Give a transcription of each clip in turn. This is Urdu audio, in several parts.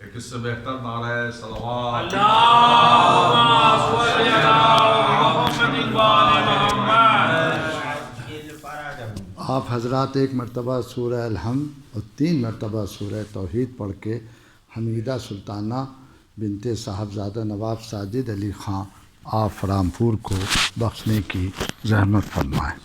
ایک اس سے بہتر نعرہ ہے صلوات آپ حضرات ایک مرتبہ سورہ الحمد اور 3 مرتبہ سورہ توحید پڑھ کے حمیدہ سلطانہ بنت صاحبزادہ نواب ساجد علی خان آپ رامپور کو بخشنے کی زحمت فرمائیں۔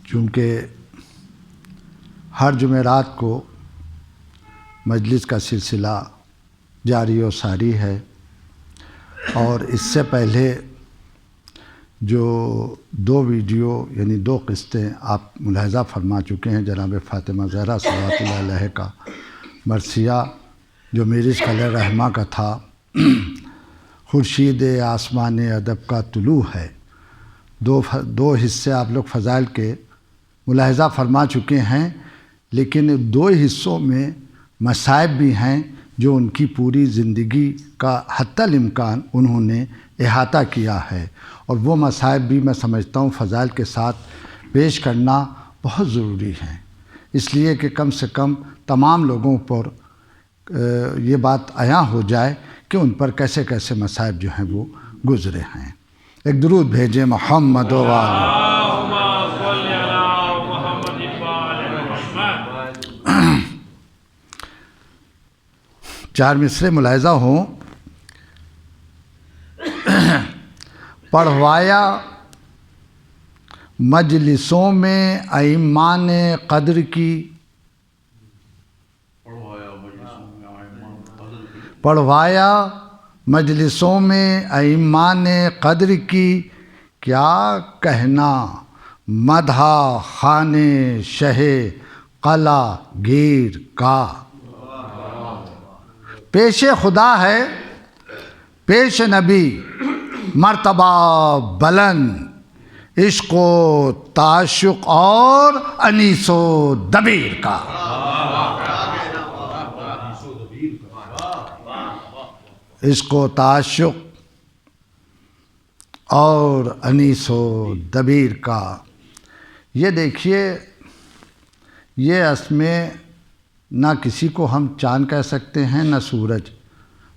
چونکہ ہر جمعرات کو مجلس کا سلسلہ جاری و ساری ہے اور اس سے پہلے جو 2 ویڈیو یعنی 2 قسطیں آپ ملاحظہ فرما چکے ہیں جناب فاطمہ زہرا صلوات اللہ علیہ کا مرثیہ جو میرج خلیل رحمہ کا تھا، خورشید آسمان ادب کا طلوع ہے، 2 حصے آپ لوگ فضائل کے ملاحظہ فرما چکے ہیں، لیکن 2 حصوں میں مصائب بھی ہیں جو ان کی پوری زندگی کا حتی الامکان انہوں نے احاطہ کیا ہے، اور وہ مصائب بھی میں سمجھتا ہوں فضائل کے ساتھ پیش کرنا بہت ضروری ہے، اس لیے کہ کم سے کم تمام لوگوں پر یہ بات عیاں ہو جائے کہ ان پر کیسے کیسے مصائب جو ہیں وہ گزرے ہیں۔ ایک درود بھیجیں محمد و آلہ۔ 4 مصرے ملاحظہ ہوں۔ پڑھوایا مجلسوں میں ائمان قدر کی، پڑھوایا مجلسوں میں ائمان قدر کی، کیا کہنا مدح خوان شہ قلعہ گیر کا۔ پیش خدا ہے پیش نبی مرتبہ بلند، عشق و تعشق اور انیس و دبیر کا۔ عشق و تعشق اور انیس و دبیر کا۔ یہ دیکھیے، یہ اس میں نہ کسی کو ہم چاند کہہ سکتے ہیں نہ سورج،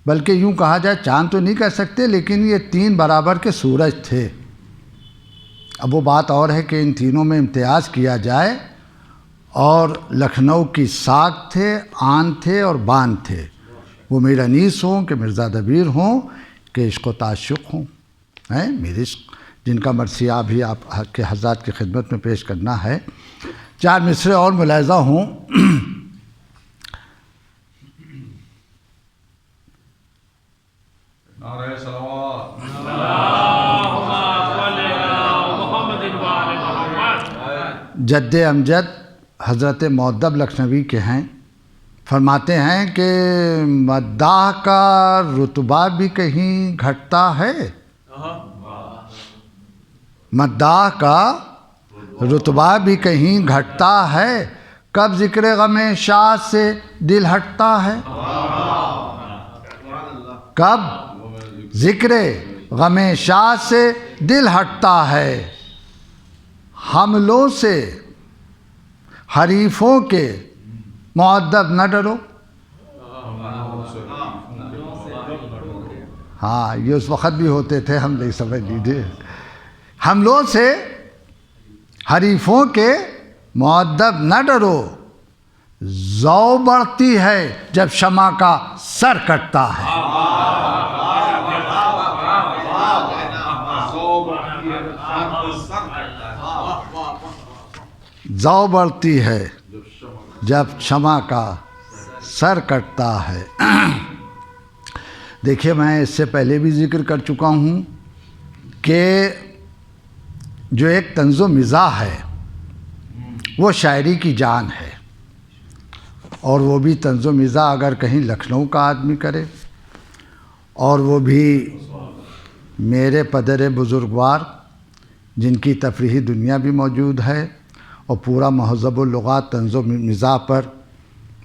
بلکہ یوں کہا جائے چاند تو نہیں کہہ سکتے، لیکن یہ 3 برابر کے سورج تھے۔ اب وہ بات اور ہے کہ ان تینوں میں امتیاز کیا جائے، اور لکھنؤ کی ساکھ تھے، آن تھے اور بان تھے، وہ میر انیس ہوں کہ مرزا دبیر ہوں کہ عشق و تعشق ہوں، میرے عشق جن کا مرثیہ بھی آپ کے حضرات کی خدمت میں پیش کرنا ہے۔ 4 مصرے اور ملاحظہ ہوں۔ نعرہ صلوات جد امجد حضرت مؤدب لکھنوی کے ہیں، فرماتے ہیں کہ مداح کا رتبہ بھی کہیں گھٹتا ہے، مداح کا رتبہ بھی کہیں گھٹتا ہے، کب ذکر غم شاہ سے دل ہٹتا ہے، کب ذکر غم شاہ سے دل ہٹتا ہے، حملوں سے حریفوں کے مؤدب نہ ڈرو۔ ہاں، یہ اس وقت بھی ہوتے تھے، ہم نہیں سمجھ لیجیے۔ حملوں سے حریفوں کے مؤدب نہ ڈرو، ذو بڑھتی ہے جب شمع کا سر کٹتا ہے۔ ذو بڑھتی ہے جب شمع کا سر کٹتا ہے۔ دیکھیے میں اس سے پہلے بھی ذکر کر چکا ہوں کہ جو ایک طنز و مزاح ہے وہ شاعری کی جان ہے، اور وہ بھی طنز و مزاح اگر کہیں لکھنؤ کا آدمی کرے، اور وہ بھی میرے پدر بزرگوار جن کی تفریحی دنیا بھی موجود ہے اور پورا مہذب اللغات طنز و مزاح پر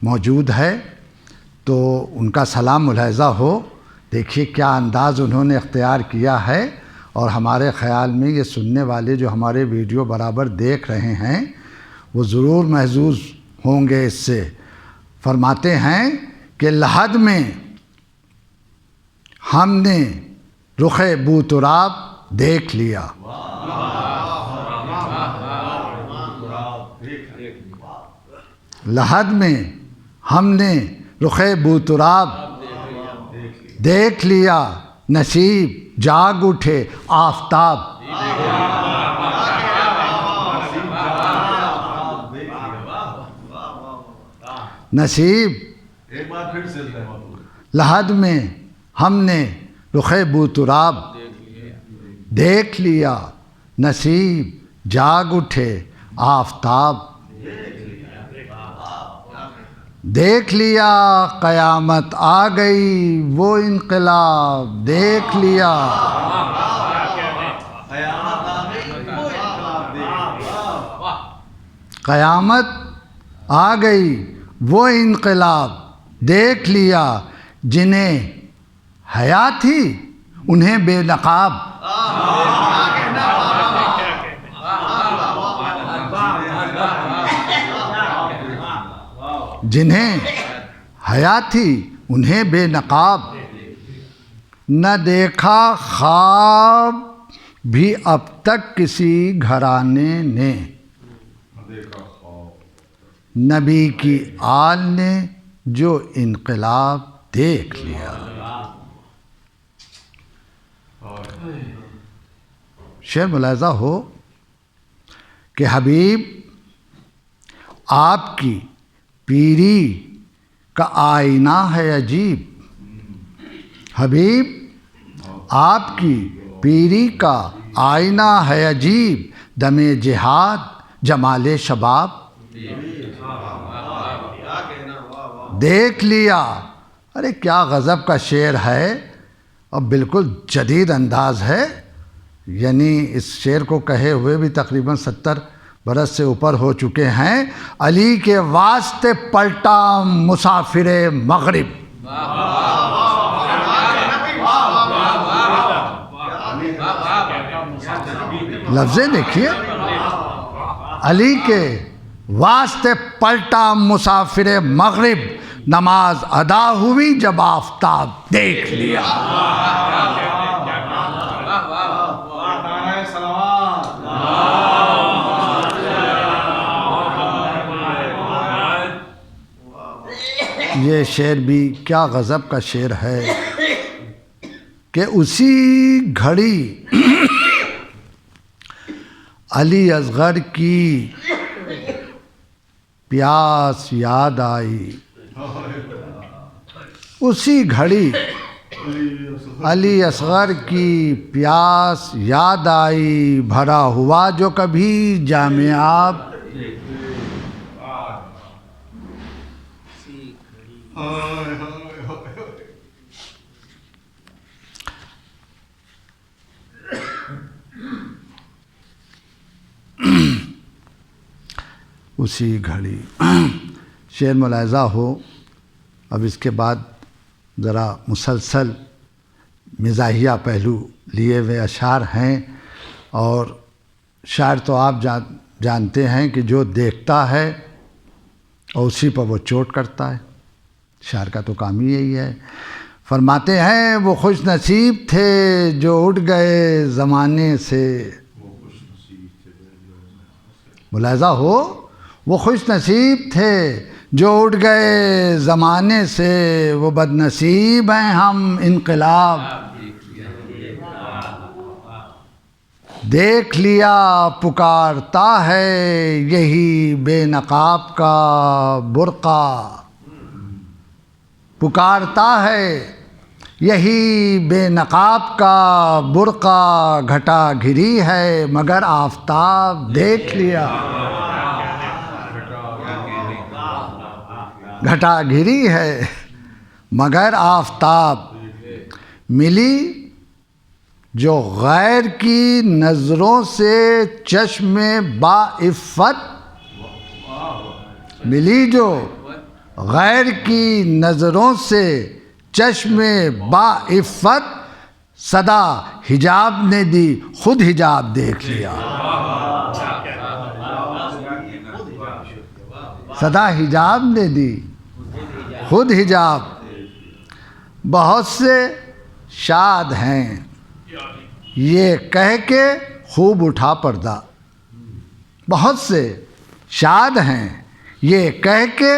موجود ہے، تو ان کا سلام ملاحظہ ہو۔ دیکھیے کیا انداز انہوں نے اختیار کیا ہے، اور ہمارے خیال میں یہ سننے والے جو ہمارے ویڈیو برابر دیکھ رہے ہیں وہ ضرور محظوظ ہوں گے اس سے۔ فرماتے ہیں کہ لحد میں ہم نے رخ بوتراب دیکھ لیا، لحد میں ہم نے رخ بوتراب دیکھ لیا، نصیب جاگ اٹھے آفتاب۔ نصیب ایک بار پھر سے لحد میں ہم نے رخ بوتراب دیکھ لیا، نصیب جاگ اٹھے آفتاب۔ دیکھ لیا قیامت آ گئی وہ انقلاب، دیکھ لیا قیامت آ گئی وہ انقلاب، دیکھ لیا جنہیں حیا تھی انہیں بے نقاب۔ جنہیں حیا تھی انہیں بے نقاب، نہ دیکھا خواب بھی اب تک کسی گھرانے نے، نبی کی آل نے جو انقلاب دیکھ لیا۔ شعر ملاحظہ ہو کہ حبیب آپ کی پیری کا آئینہ ہے عجیب، حبیب آپ کی پیری کا آئینہ ہے عجیب، دم جہاد جمال شباب دیکھ لیا۔ ارے کیا غضب کا شعر ہے، اور بالکل جدید انداز ہے، یعنی اس شعر کو کہے ہوئے بھی تقریباً 70 برس سے اوپر ہو چکے ہیں۔ علی کے واسطے پلٹا مسافر مغرب، لفظیں دیکھیے، علی کے واسطے پلٹا مسافر مغرب، نماز ادا ہوئی جب آفتاب دیکھ لیا۔ یہ شعر بھی کیا غضب کا شعر ہے کہ اسی گھڑی علی اصغر کی پیاس یاد آئی، اسی گھڑی علی اصغر کی پیاس یاد آئی، بھرا ہوا جو کبھی جام آب۔ اسی گھڑی شعر ملاحظہ ہو۔ اب اس کے بعد ذرا مسلسل مزاحیہ پہلو لیے ہوئے اشعار ہیں، اور شاعر تو آپ جانتے ہیں کہ جو دیکھتا ہے اور اسی پر وہ چوٹ کرتا ہے، شاعر کا تو کام ہی یہی ہے۔ فرماتے ہیں وہ خوش نصیب تھے جو اٹھ گئے زمانے سے، ملاحظہ ہو، وہ خوش نصیب تھے جو اٹھ گئے زمانے سے، وہ بد نصیب ہیں ہم انقلاب دیکھ لیا پکارتا ہے یہی بے نقاب کا برقع، پکارتا ہے یہی بے نقاب کا برقع گھٹا گھری ہے مگر آفتاب دیکھ لیا. گھٹا گھری ہے مگر آفتاب ملی جو غیر کی نظروں سے چشم با عفت. ملی جو غیر کی نظروں سے چشم با عفت. صدا حجاب نے دی خود حجاب دیکھ لیا. صدا حجاب نے دی خود حجاب. بہت سے شاد ہیں یہ کہہ کے خوب اٹھا پردہ. بہت سے شاد ہیں یہ کہہ کے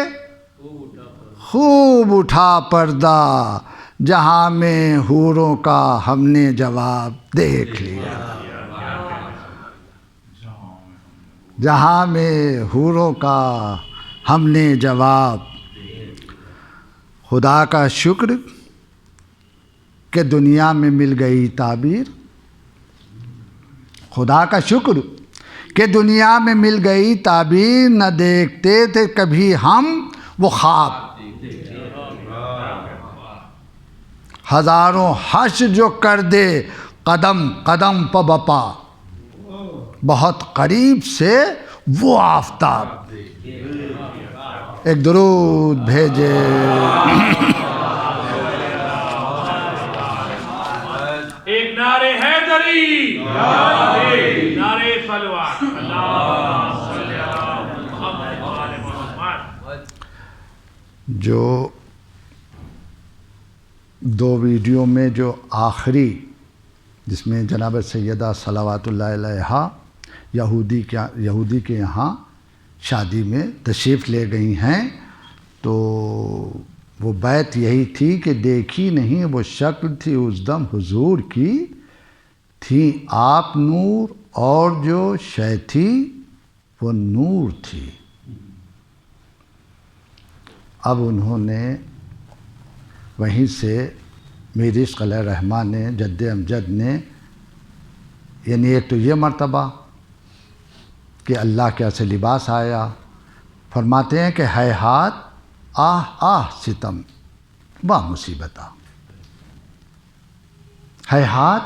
خوب اٹھا پردہ. جہاں میں حوروں کا ہم نے جواب دیکھ لیا. جہاں میں حوروں کا ہم نے جواب. خدا کا شکر کہ دنیا میں مل گئی تعبیر. خدا کا شکر کہ دنیا میں مل گئی تعبیر. نہ دیکھتے تھے کبھی ہم وہ خواب. ہزاروں حشر جو کر دے قدم قدم پہ بپا. بہت قریب سے وہ آفتاب. ایک درود بھیجے. ایک نعرے حیدری، نعرے صلوات. اللہم صلی علی محمد و آل محمد. جو دو ویڈیو میں جو آخری جس میں جناب سیدہ صلوات اللہ علیہا یہودی کے یہاں شادی میں تشریف لے گئی ہیں، تو وہ بیت یہی تھی کہ دیکھی نہیں وہ شکل تھی اس دم حضور کی. تھی آپ نور اور جو شے تھی وہ نور تھی. اب انہوں نے وہیں سے میری عشق علیہ رحمٰن نے جد امجد نے، یعنی ایک تو یہ مرتبہ کہ اللہ کے ایسے لباس آیا. فرماتے ہیں کہ ہیہات آہ آہ ستم و مصیبتہ. ہیہات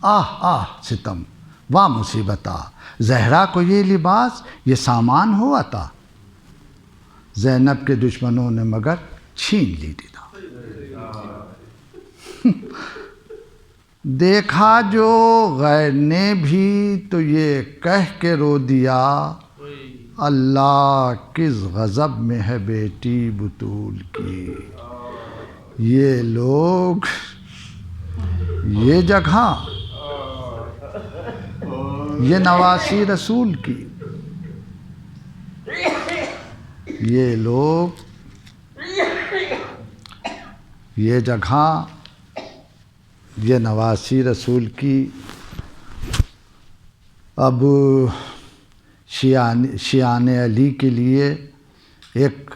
آہ آہ ستم و مصیبتہ. زہرا کو یہ لباس یہ سامان ہوا تھا، زینب کے دشمنوں نے مگر چھین لی تھی. دیکھا جو غیر نے بھی تو یہ کہہ کے رو دیا، اللہ کس غضب میں ہے بیٹی بطول کی. یہ لوگ یہ جگہ یہ نواسی رسول کی. یہ لوگ یہ جگہ یہ نواسی رسول کی. اب شیعان علی کے لیے ایک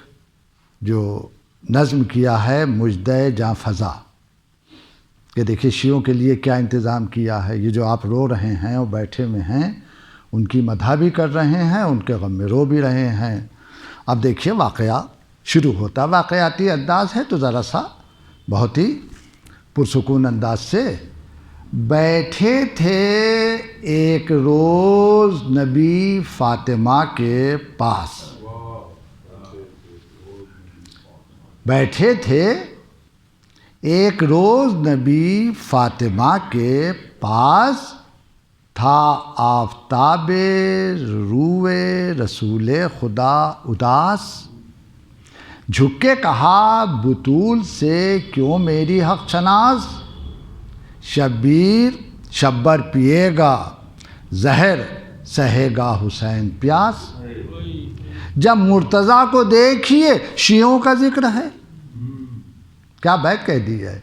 جو نظم کیا ہے مجدہ جاں فضا، کہ دیکھیے شیعوں کے لیے کیا انتظام کیا ہے. یہ جو آپ رو رہے ہیں اور بیٹھے میں ہیں، ان کی مدح بھی کر رہے ہیں، ان کے غم میں رو بھی رہے ہیں. اب دیکھیے واقعہ شروع ہوتا، واقعاتی انداز ہے تو ذرا سا بہت ہی پرسکون انداز سے. بیٹھے تھے ایک روز نبی فاطمہ کے پاس. بیٹھے تھے ایک روز نبی فاطمہ کے پاس. تھا آفتاب روئے رسول خدا اداس. جھک کے کہا بطول سے کیوں میری حق شناس. شبر پیے گا زہر سہے گا حسین پیاس. جب مرتضیٰ کو دیکھیے شیعوں کا ذکر ہے. کیا بیت کہہ دی ہے.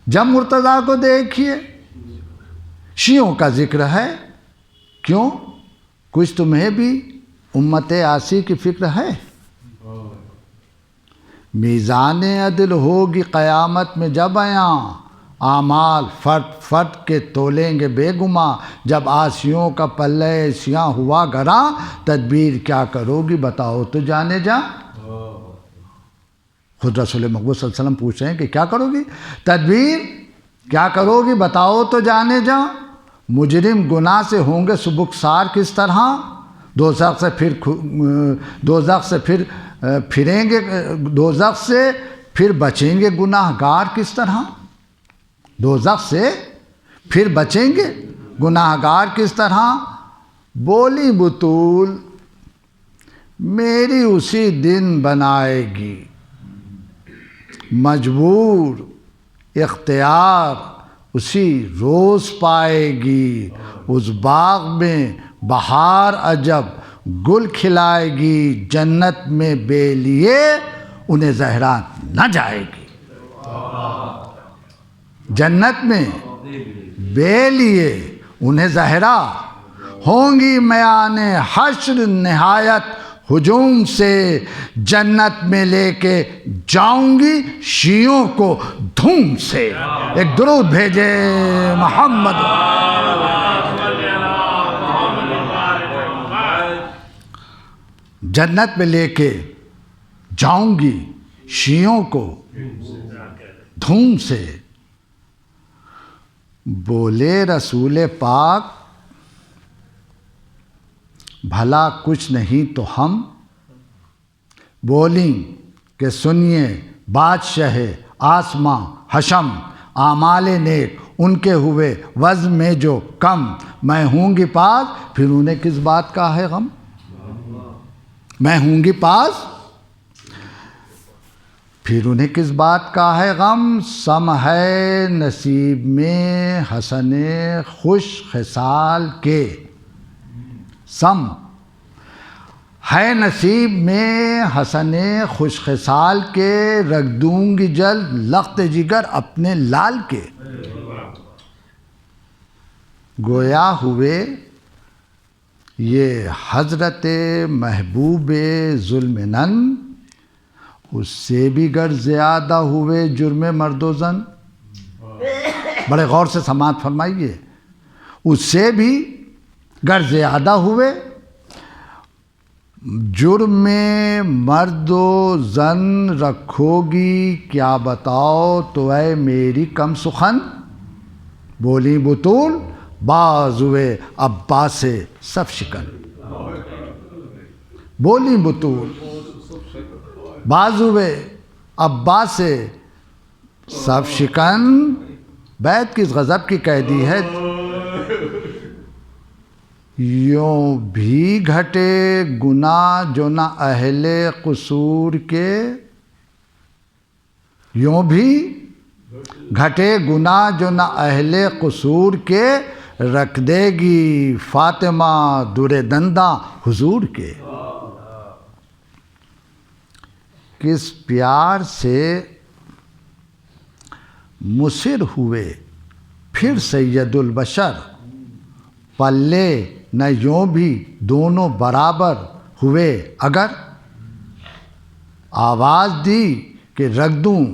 جب مرتضیٰ کو دیکھیے شیعوں کا ذکر ہے. کیوں؟ کچھ تمہیں بھی امت آسی کی فکر ہے. میزان عدل ہوگی قیامت میں جب آیاں، اعمال فرد فرد کے تولیں گے بے گماں، جب آسیوں کا پلے سیاہ ہوا گراں، تدبیر کیا کرو گی بتاؤ تو جانے جا۔ خود رسول مقبول صلی اللہ علیہ وسلم پوچھ رہے ہیں کہ کیا کرو گی، تدبیر کیا کرو گی بتاؤ تو جانے جا۔ مجرم گناہ سے ہوں گے سبکسار کس طرح، دوزخ سے پھر پھریں گے، دوزخ سے پھر بچیں گے گناہ گار کس طرح، دوزخ سے پھر بچیں گے گناہ گار کس طرح۔ بولی بطول میری اسی دن بنائے گی، مجبور اختیار اسی روز پائے گی، اس باغ میں بہار عجب گل کھلائے گی، جنت میں بے لیے انہیں زہرا نہ جائے گی، جنت میں بے لیے انہیں زہرا ہوں گی، میان حشر نہایت ہجوم سے، جنت میں لے کے جاؤں گی شیعوں کو دھوم سے۔ ایک درود بھیجے محمد۔ جنت میں لے کے جاؤں گی شیعوں کو دھوم سے۔ بولے رسول پاک بھلا کچھ نہیں تو ہم، بولیں کہ سنیے بادشاہ آسماں حشم، اعمال نیک ان کے ہوئے وزن میں جو کم، میں ہوں گی پاس پھر انہیں کس بات کا ہے غم، میں ہوں گی پاس پھر انہیں کس بات کا ہے غم، سم ہے نصیب میں حسن خوش خصال کے، سم ہے نصیب میں حسن خوش خصال کے، رکھ دوں گی جلد لخت جگر اپنے لال کے، گویا ہوئے یہ حضرت محبوب ذوالمنن، اس سے بھی گر زیادہ ہوئے جرم مرد و زن، بڑے غور سے سماعت فرمائیے، اس سے بھی گر زیادہ ہوئے جرم مرد و زن، رکھو گی کیا بتاؤ تو اے میری کم سخن، بولی بطول بازوئے عباس صف شکن، بولی بطول بازوئے عباس صف شکن، بیت کس غضب کی قیدی ہے، یوں بھی گھٹے گناہ جو نہ اہل قصور کے، یوں بھی گھٹے گناہ جو نہ اہل قصور کے، رکھ دے گی فاطمہ در دنداں حضور کے، کس پیار سے مصر ہوئے پھر سید البشر، پلے نہ یوں بھی دونوں برابر ہوئے اگر، آواز دی کہ رکھ دوں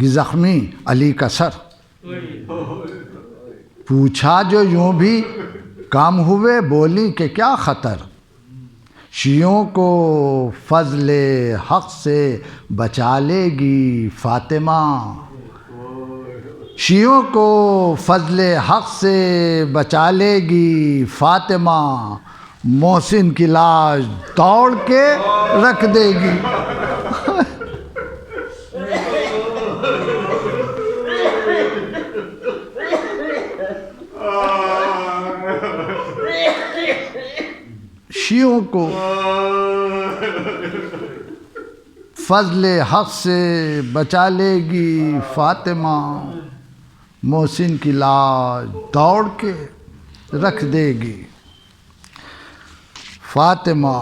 گی زخمی علی کا سر، پوچھا جو یوں بھی کم ہوئے، بولی کہ کیا خطر، شیعوں کو فضل حق سے بچا لے گی فاطمہ، شیعوں کو فضل حق سے بچا لے گی فاطمہ، محسن کی لاش توڑ کے رکھ دے گی، شیعوں کو فضل حق سے بچا لے گی فاطمہ، محسن کی لاش دوڑ کے رکھ دے گی فاطمہ۔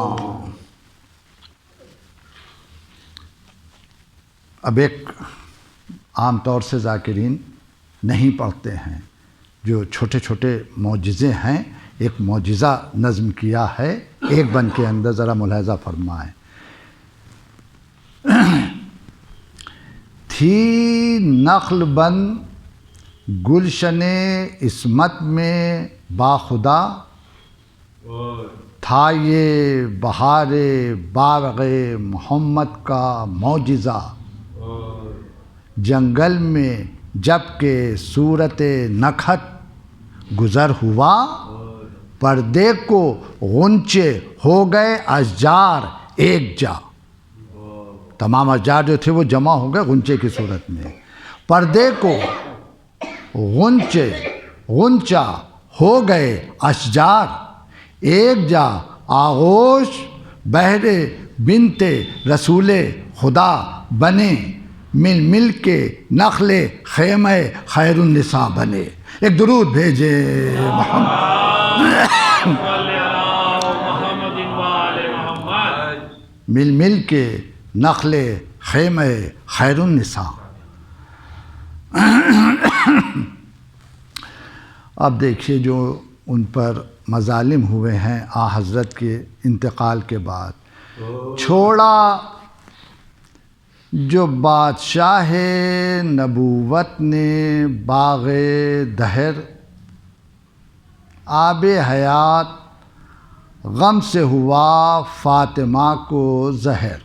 اب ایک عام طور سے ذاکرین نہیں پڑھتے ہیں، جو چھوٹے چھوٹے معجزے ہیں، ایک معجزہ نظم کیا ہے ایک بند کے اندر، ذرا ملاحظہ فرمائیں۔ تھی نخل بند گلشن عصمت میں باخدا، تھا یہ بہار باغ محمد کا معجزہ، جنگل میں جب کہ صورت نکھت گزر ہوا، پردے کو غنچے ہو گئے اشجار ایک جا، تمام اشجار جو تھے وہ جمع ہو گئے غنچے کی صورت میں، پردے کو غنچہ ہو گئے اشجار ایک جا، آغوش بہر بنت رسول خدا بنے، مل مل کے نخل خیمہ خیر النساء بنے۔ ایک درود بھیجے مل مل کے نخل خیمہ خیر النساء۔ اب دیکھیے جو ان پر مظالم ہوئے ہیں حضرت کے انتقال کے بعد، چھوڑا جو بادشاہ نبوت نے باغ دہر، آب حیات غم سے ہوا فاطمہ کو زہر،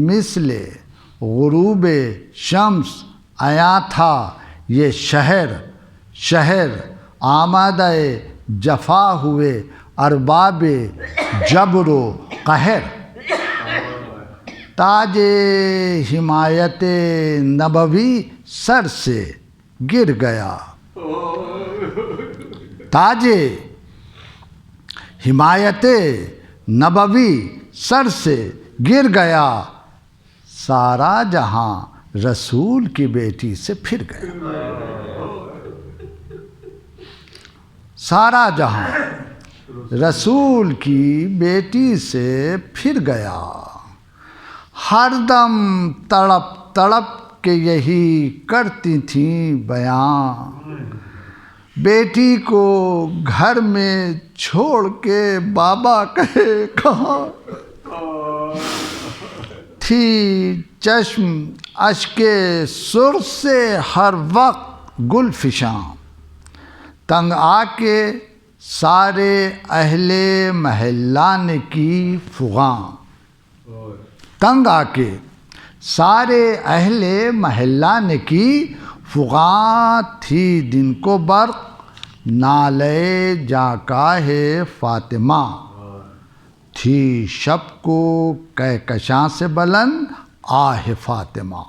مثل غروب شمس آیا تھا یہ شہر آمادہ جفا ہوئے ارباب جبر و قہر، تاج حمایت نبوی سر سے گر گیا، تاج حمایت نبوی سر سے گر گیا، سارا جہاں رسول کی بیٹی سے پھر گیا، سارا جہاں رسول کی بیٹی سے پھر گیا، ہر دم تڑپ تڑپ کے یہی کرتی تھیں بیان، بیٹی کو گھر میں چھوڑ کے بابا کہے کہاں، تھی چشم اشک سرخ سے ہر وقت گل فشاں، تنگ آ کے سارے اہل محلہ نے کی فغاں، تنگ آ کے سارے اہل محلہ نے کی فغاں، تھی دن کو برق نالے جا کا ہے فاطمہ، تھی شب کو کہکشاں سے بلند آہ فاطمہ،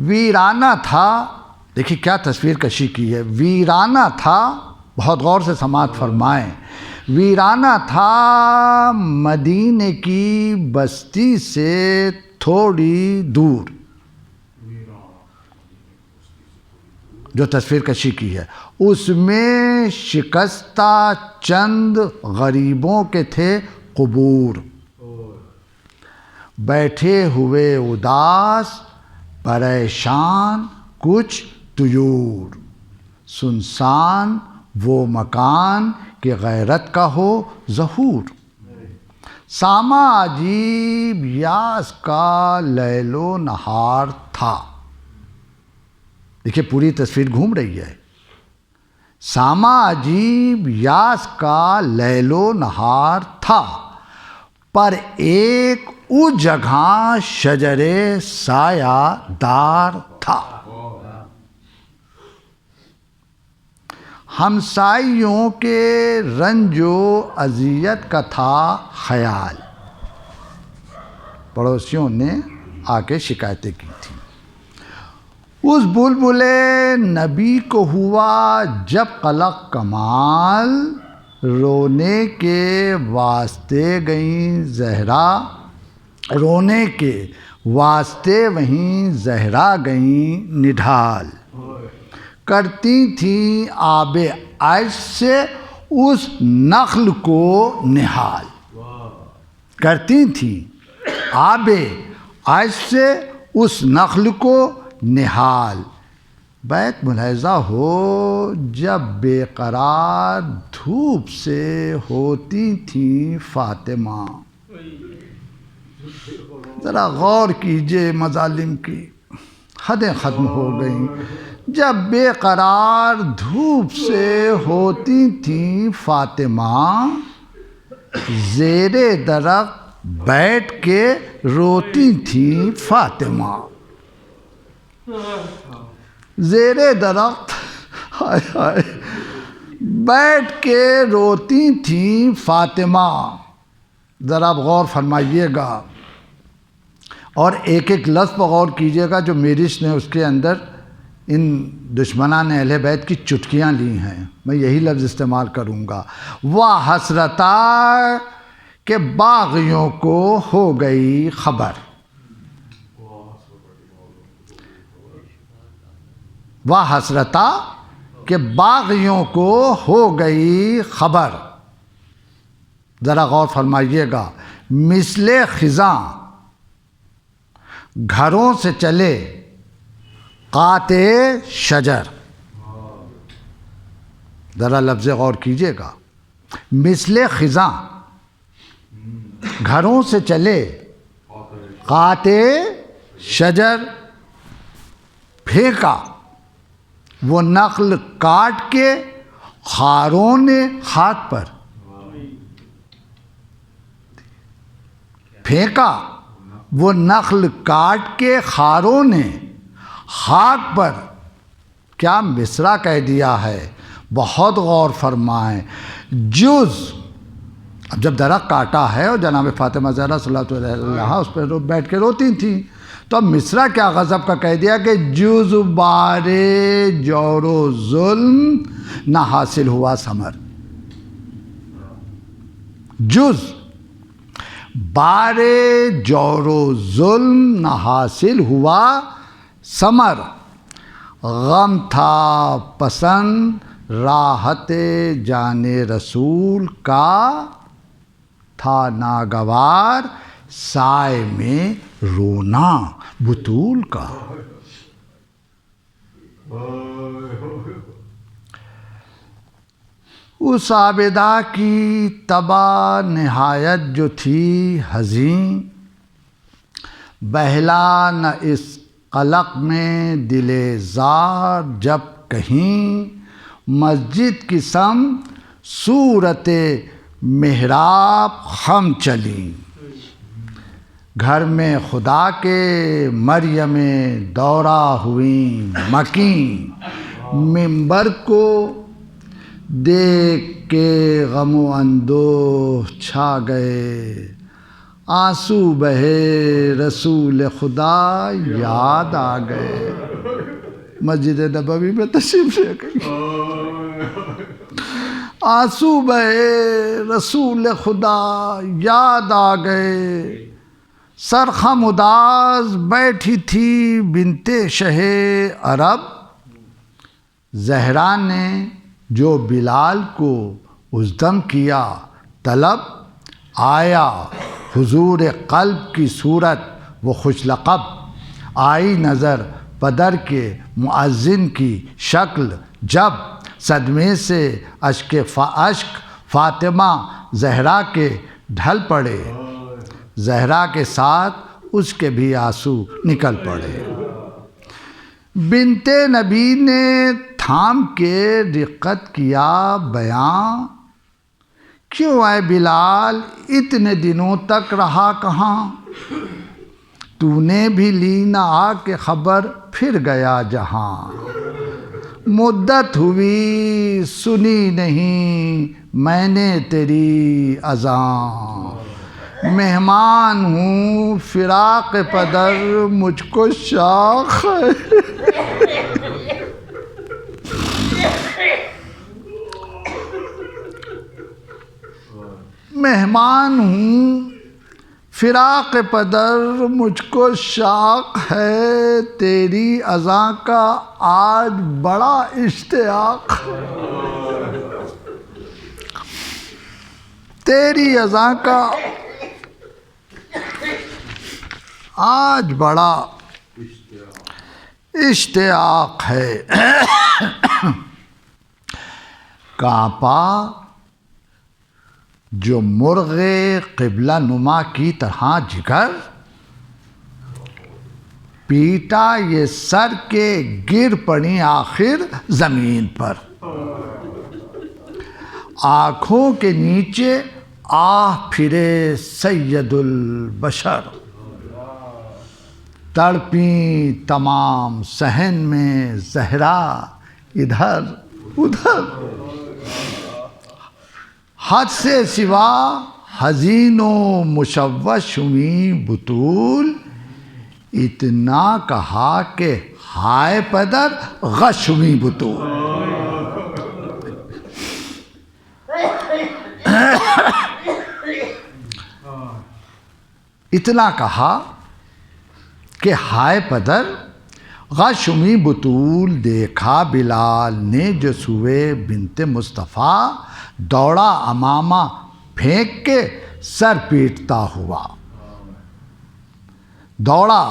ویرانہ تھا، دیکھیے کیا تصویر کشی کی ہے، ویرانہ تھا، بہت غور سے سماعت فرمائیں، ویرانہ تھا مدینے کی بستی سے تھوڑی دور، جو تصویر کشی کی ہے اس میں شکستہ چند غریبوں کے تھے قبور، بیٹھے ہوئے اداس پریشان کچھ طیور، سنسان وہ مکان کہ غیرت کا ہو ظہور، ساما عجیب یاس کا لیل و نہار تھا، دیکھیے پوری تصویر گھوم رہی ہے، ساما عجیب یاس کا لیل و نہار تھا، پر ایک اس جگہ شجر سایہ دار تھا، ہمسائیوں کے رنج و اذیت کا تھا خیال، پڑوسیوں نے آ کے شکایتیں کی تھیں، اس بلبل نبی کو ہوا جب قلق کمال، رونے کے واسطے گئیں زہرا، رونے کے واسطے وہیں زہرا گئیں نڈھال، کرتی تھیں آب عشق سے اس نخل کو نہال، کرتی تھیں آب عشق سے اس نخل کو نہال، بیت ملاحظہ ہو جب بے قرار دھوپ سے ہوتی تھیں فاطمہ، ذرا غور کیجئے، مظالم کی حدیں ختم ہو گئیں۔ جب بے قرار دھوپ سے ہوتی تھیں فاطمہ، زیر درخت بیٹھ کے روتی تھیں فاطمہ۔ زیر درخت ہائے ہائے بیٹھ کے روتی تھیں فاطمہ۔ ذرا غور فرمائیے گا اور ایک ایک لفظ پر غور کیجیے گا جو میرش نے اس کے اندر ان دشمنان اہل بیت کی چٹکیاں لی ہیں، میں یہی لفظ استعمال کروں گا۔ واہ حسرتا کہ باغیوں کو ہو گئی خبر، واہ حسرتا کہ باغیوں کو ہو گئی خبر۔ ذرا غور فرمائیے گا، مثل خزاں گھروں سے چلے قاطع شجر۔ ذرا لفظ غور کیجیے گا، مثل خزاں گھروں سے چلے قاطع شجر، پھینکا وہ نخل کاٹ کے خاروں نے خاک پر، پھینکا وہ نخل کاٹ کے خاروں نے خاک پر۔ کیا مصرع کہہ دیا ہے، بہت غور فرمائیں۔ جز، اب جب درخت کاٹا ہے اور جناب فاطمہ زہرا صلی اللہ علیہ وسلم اس پہ بیٹھ کے روتی تھیں، تو اب مصرع کیا غضب کا کہہ دیا کہ جز بارے جور و ظلم نہ حاصل ہوا ثمر۔ جز بارے جور و ظلم نہ حاصل ہوا ثمر، غم تھا پسند راحت جان رسول کا، تھا ناگوار سائے میں رونا بطول کا۔ اس عابدہ کی طبع نہایت جو تھی حزین، بہلا نہ اس قلق میں دل زار جب کہیں، مسجد کی سمت صورت محراب خم چلی، گھر میں خدا کے مریم دورہ ہوئیں مکین، منبر کو دیکھ کے غم و اندوہ چھا گئے، آنسو بہے رسول خدا یاد آ گئے۔ مسجد نبوی میں تشریف لے گئی، آنسو بہے رسول خدا یاد آ گئے، سرخم اداس بیٹھی تھی بنت شہ عرب، زہرا نے جو بلال کو اس دم کیا طلب، آیا حضور قلب کی صورت وہ خوش لقب، آئی نظر بدر کے مؤذن کی شکل، جب صدمے سے اشک فاطمہ زہرا کے ڈھل پڑے، زہرا کے ساتھ اس کے بھی آنسو نکل پڑے۔ بنت نبی نے تھام کے رقت کیا بیاں، کیوں اے بلال اتنے دنوں تک رہا کہاں، تو نے بھی لی نہ آ کے خبر پھر گیا جہاں، مدت ہوئی سنی نہیں میں نے تیری اذان، مہمان ہوں فراق پدر مجھ کو شاخ ہے۔ مہمان ہوں فراق پدر مجھ کو شاق ہے، تیری اذاں کا آج بڑا اشتیاق، تیری اذاں کا آج بڑا اشتیاق ہے۔ کانپا جو مرغ قبلہ نما کی طرح جگر پیٹا یہ سر کے گر پڑی آخر زمین پر، آنکھوں کے نیچے آہ پھرے سید البشر، تڑپیں تمام صحن میں زہرا ادھر ادھر، حد سے سوا حزین و مشوش ہوئی بطول، اتنا کہا کہ ہائے پدر غش ہوئی بطول۔ اتنا کہا کہ ہائے پدر غش ہوئی بطول، دیکھا بلال نے جو سوئے بنت مصطفیٰ، دوڑا امامہ پھینک کے سر پیٹتا ہوا، دوڑا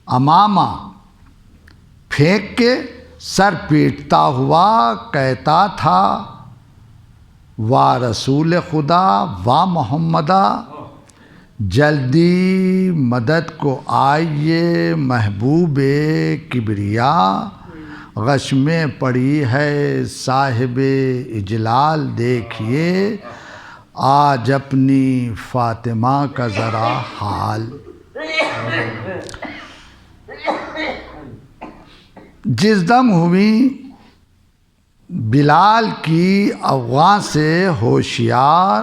امامہ پھینک کے سر پیٹتا ہوا، کہتا تھا وا رسول خدا وا محمدہ، جلدی مدد کو آئیے محبوب کبریا، غش میں پڑی ہے صاحب اجلال، دیکھیے آج اپنی فاطمہ کا ذرا حال۔ جس دم ہوئی بلال کی افغاں سے ہوشیار،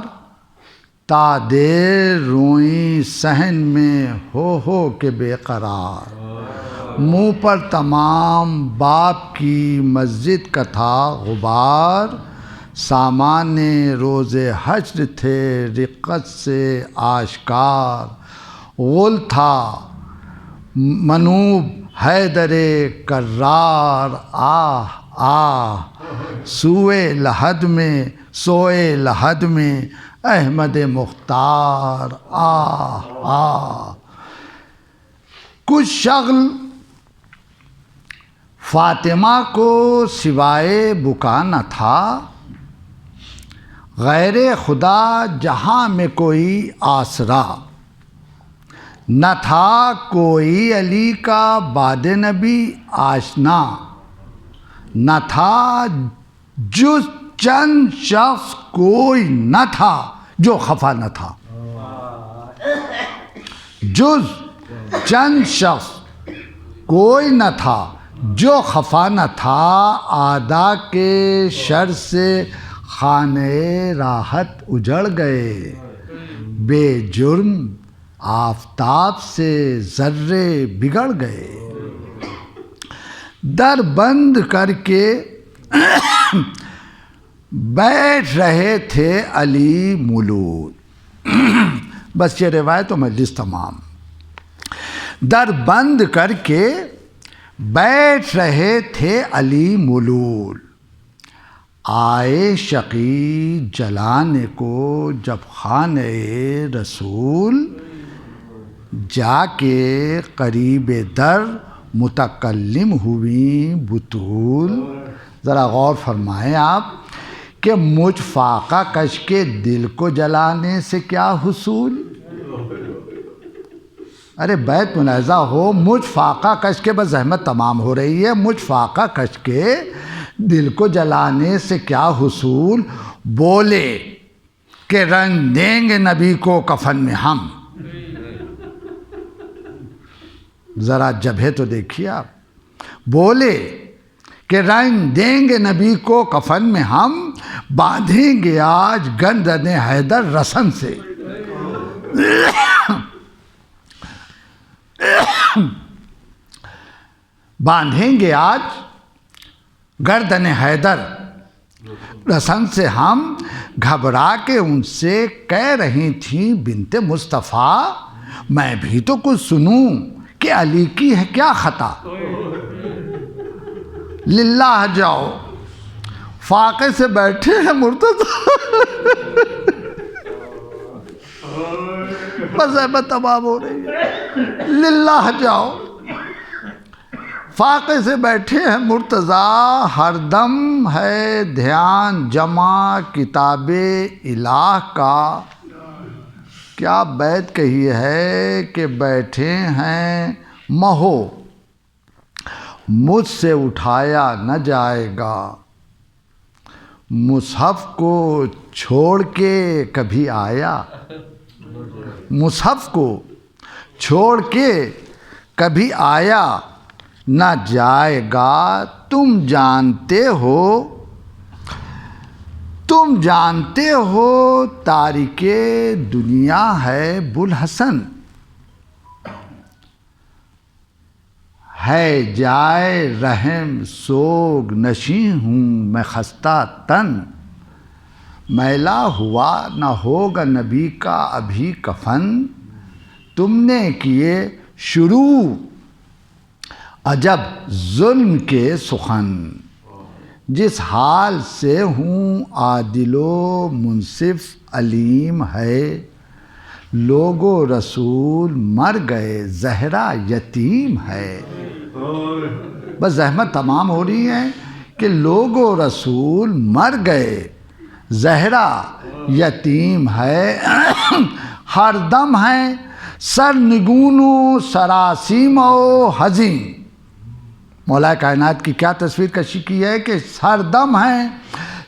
تا دیر روئیں صحن میں ہو کے بے قرار، منہ پر تمام باپ کی مسجد کا تھا غبار، سامان روز حشر تھے رقت سے آشکار، غل تھا منوب حیدر کرار، آہ آہ سوئے لحد میں احمد مختار، آہ آہ۔ کچھ شغل فاطمہ کو سوائے بکا نہ تھا، غیر خدا جہاں میں کوئی آسرا، نہ تھا کوئی علی کا باد نبی آشنا، نہ تھا جز چند شخص کوئی نہ تھا جو خفا نہ تھا، جز چند شخص کوئی نہ تھا جو خفا نہ تھا، آدھا کے شر سے خانے راحت اجڑ گئے، بے جرم آفتاب سے ذرے بگڑ گئے، در بند کر کے بیٹھ رہے تھے علی مولود۔ بس یہ روایت و مجلس تمام۔ در بند کر کے بیٹھ رہے تھے علی مولود، آئے شقی جلانے کو جب خانہ رسول، جا کے قریب در متکلم ہوئی بطول۔ ذرا غور فرمائیں آپ کہ مجھ فاقہ کش کے دل کو جلانے سے کیا حصول؟ ارے بیت ملاحظہ ہو، مجھ فاقہ کش کے بس زحمت تمام ہو رہی ہے، مجھ فاقہ کش کے دل کو جلانے سے کیا حصول؟ بولے کہ رنگ دیں گے نبی کو کفن میں ہم۔ ذرا جبہے تو دیکھیے آپ، بولے کہ رنگ دیں گے نبی کو کفن میں ہم، باندھیں گے آج گردن حیدر رسن سے، باندھیں گے آج گردن حیدر رسن سے ہم۔ گھبرا کے ان سے کہہ رہی تھیں بنت مصطفیٰ، میں بھی تو کچھ سنوں کہ علی کی ہے کیا خطا، للہ جاؤ فاقے سے بیٹھے ہیں مرتضی، بس احمد تمام ہو رہی ہے، للہ جاؤ فاقے سے بیٹھے ہیں مرتضیٰ، ہر دم ہے دھیان جمع کتاب الہ کا. کیا بیت کہی ہے کہ بیٹھے ہیں مہو، مجھ سے اٹھایا نہ جائے گا. مصحف کو چھوڑ کے کبھی آیا، مصحف کو چھوڑ کے کبھی آیا نہ جائے گا. تم جانتے ہو تارک دنیا ہے بوالحسن، ہے جائے رحم سوگ نشیں ہوں میں خستہ تن. میلا ہوا نہ ہوگا نبی کا ابھی کفن، تم نے کیے شروع عجب ظلم کے سخن. جس حال سے ہوں عادل و منصف علیم ہے، لوگو رسول مر گئے زہرا یتیم ہے. بس زحمت تمام ہو رہی ہے کہ لوگو رسول مر گئے زہرا یتیم ہے. ہر دم ہے سرنگون و سراسیم و حزین. مولا کائنات کی کیا تصویر کشی کی ہے کہ ہر دم ہے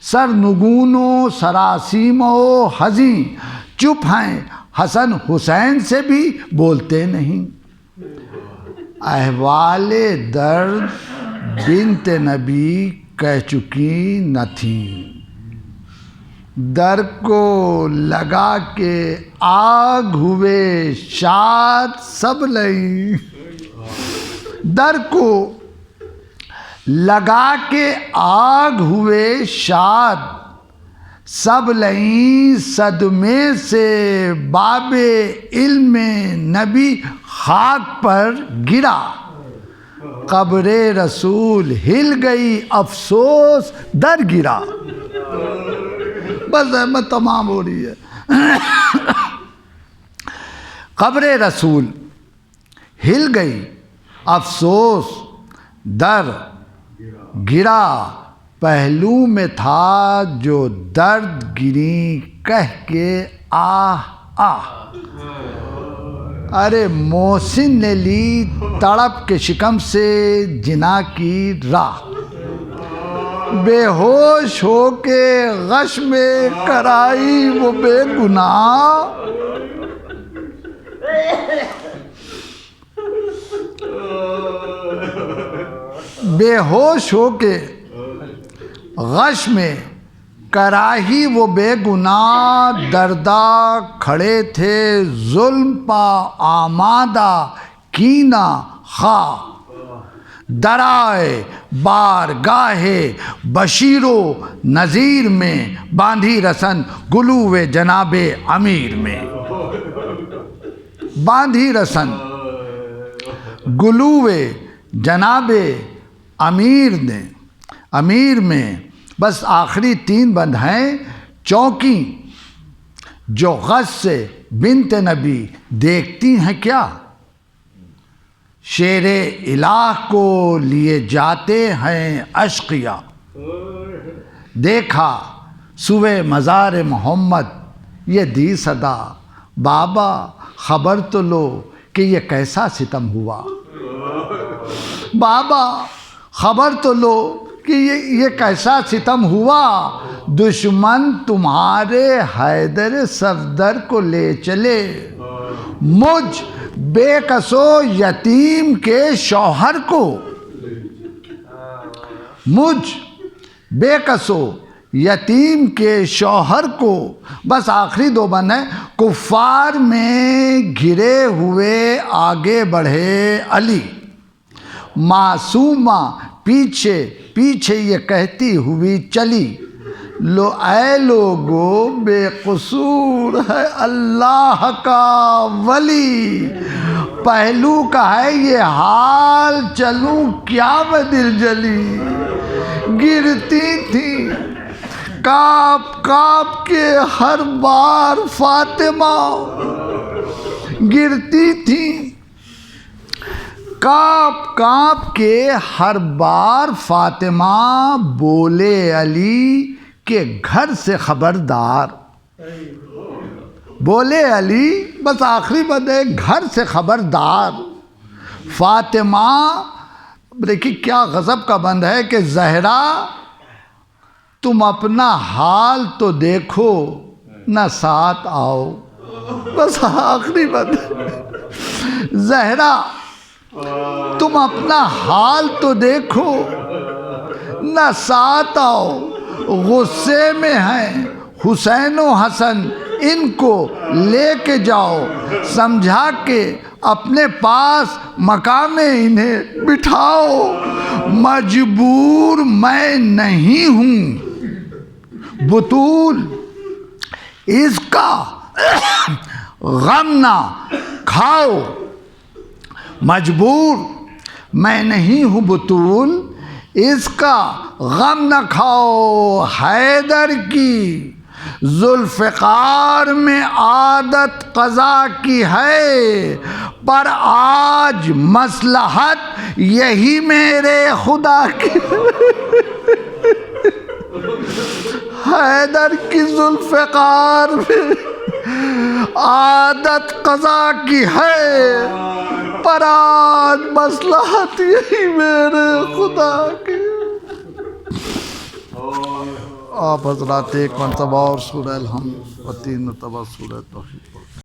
سرنگون و سراسیم و حزین. چپ ہیں حسن حسین سے بھی بولتے نہیں. احوال درد بنت نبی کہہ چکی نہ تھیں، در کو لگا کے آگ ہوئے شاد سب لئی. در کو لگا کے آگ ہوئے شاد سب لئیں. صدمے سے باب علم نبی خاک پر گرا، قبر رسول ہل گئی افسوس در گرا. بس احمد تمام ہو رہی ہے. قبر رسول ہل گئی افسوس در گرا. پہلو میں تھا جو درد گری کہہ کے آہ آہ. ارے محسن نے لی تڑپ کے شکم سے جنا کی راہ. بے ہوش ہو کے غش میں کرائی وہ بے گناہ. بے ہوش ہو کے غش میں کراہی وہ بے گناہ. دردہ کھڑے تھے ظلم پا آمادہ کینہ خواہ. درائے بارگاہ بشیر و نذیر میں باندھی رسن گلو جناب امیر میں. باندھی رسن گلو جناب امیر میں. بس آخری 3 بند ہیں. چونکی جو غش سے بنت نبی دیکھتی ہیں کیا، شیر الہ کو لیے جاتے ہیں اشقیا. دیکھا سوئے مزار محمد یہ دی صدا، بابا خبر تو لو کہ یہ کیسا ستم ہوا. بابا خبر تو لو کہ یہ کیسا ستم ہوا. دشمن تمہارے حیدر صفدر کو لے چلے، مجھ بے کسو یتیم کے شوہر کو. مجھ بے کسو یتیم کے شوہر کو. بس آخری 2 بند ہیں. کفار میں گھرے ہوئے آگے بڑھے علی، معصومہ پیچھے پیچھے یہ کہتی ہوئی چلی. لو اے لوگو بے قصور ہے اللہ کا ولی. پہلو کا ہے یہ حال چلوں کیا میں دل جلی. گرتی تھی کاپ کاپ کے ہر بار فاطمہ، گرتی تھی کانپ کانپ کے ہر بار فاطمہ بولے علی کے گھر سے خبردار، بولے علی بس آخری بند ہے گھر سے خبردار۔ فاطمہ دیکھیے کیا غضب کا بند ہے کہ زہرا تم اپنا حال تو دیکھو نہ ساتھ آؤ، بس آخری بند زہرا تم اپنا حال تو دیکھو نہ ساتھ آؤ، غصے میں ہیں حسین و حسن ان کو لے کے جاؤ، سمجھا کے اپنے پاس مقام انہیں بٹھاؤ، مجبور میں نہیں ہوں بطول اس کا غم نہ کھاؤ، مجبور میں نہیں ہوں بطول اس کا غم نہ کھاؤ، حیدر کی ذوالفقار میں عادت قضا کی ہے، پر آج مصلحت یہی میرے خدا کی حیدر کی ذوالفقار میں عادت قضا کی ہے، پر آج مصلحت یہی میرے خدا کی۔ آپ حضرات ایک مرتبہ اور سورہ الحمد و 3 مرتبہ سورہ توحید۔